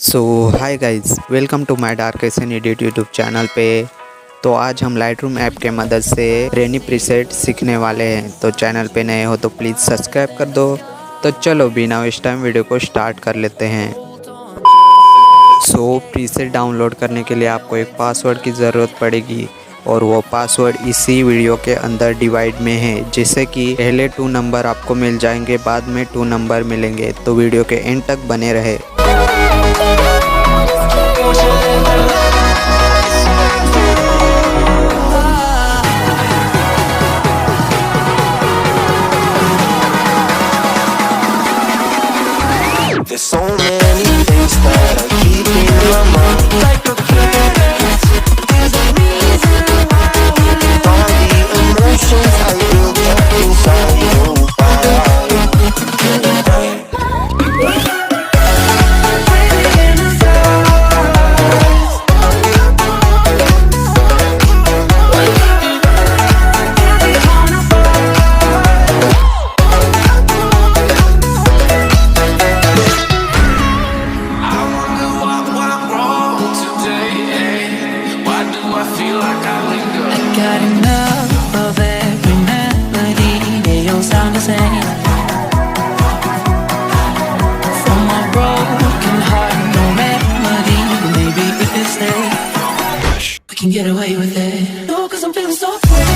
So hi guys, welcome to my darken edit YouTube channel पे। तो आज हम लाइटरूम ऐप के मदद से रेनी प्रीसेट सीखने वाले हैं। तो चैनल पे नए हो तो प्लीज़ सब्सक्राइब कर दो। तो चलो बिना वेस्ट टाइम वीडियो को स्टार्ट कर लेते हैं। प्रीसेट डाउनलोड करने के लिए आपको एक पासवर्ड की ज़रूरत पड़ेगी और वो पासवर्ड इसी वीडियो के अंदर डिवाइड में है। जैसे कि पहले 2 नंबर आपको मिल जाएंगे, बाद में 2 नंबर मिलेंगे। तो वीडियो के एंड तक बने रहे। There's so many things that are keeping my mind like a cat. There's a reason why all the emotions I built up inside you. Got enough of every melody, they all sound the same. From my broken heart, no remedy. Maybe if you stay, we can get away with it. No, 'cause I'm feeling so free.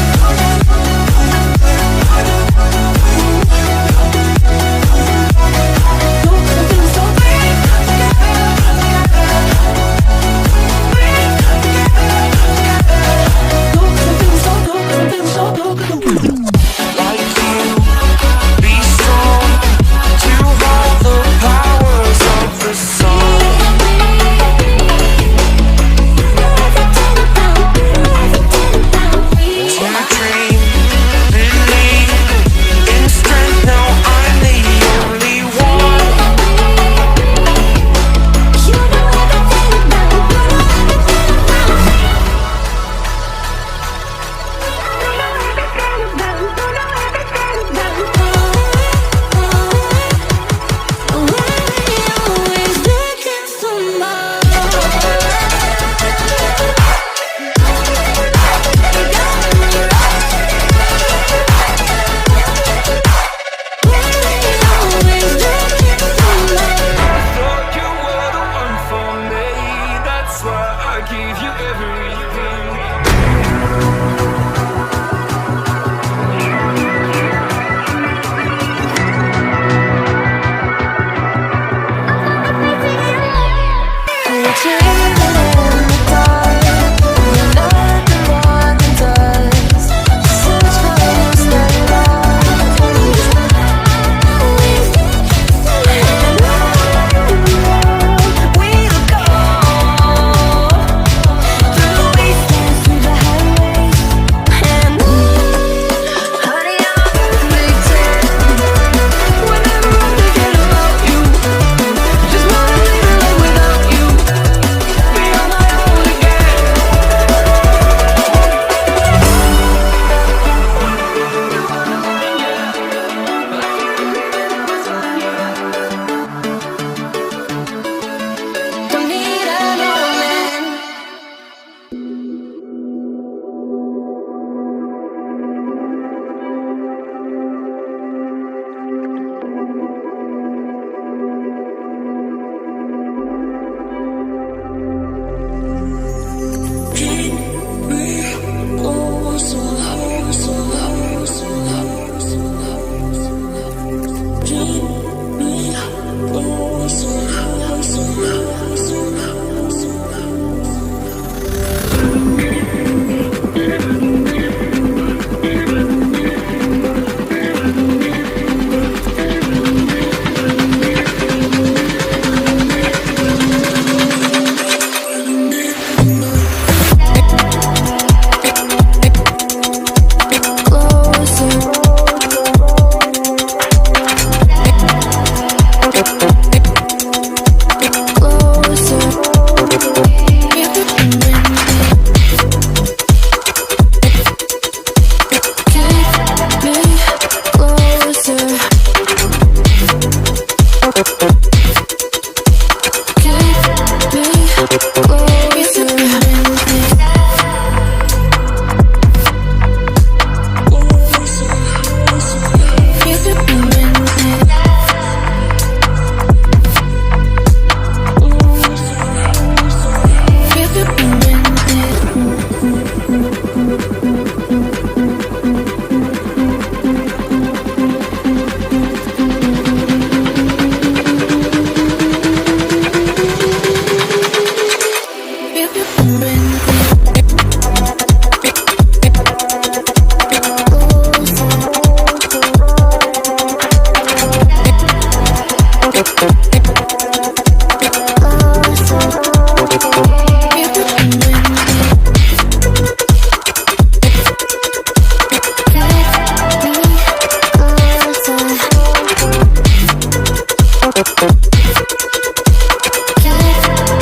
Change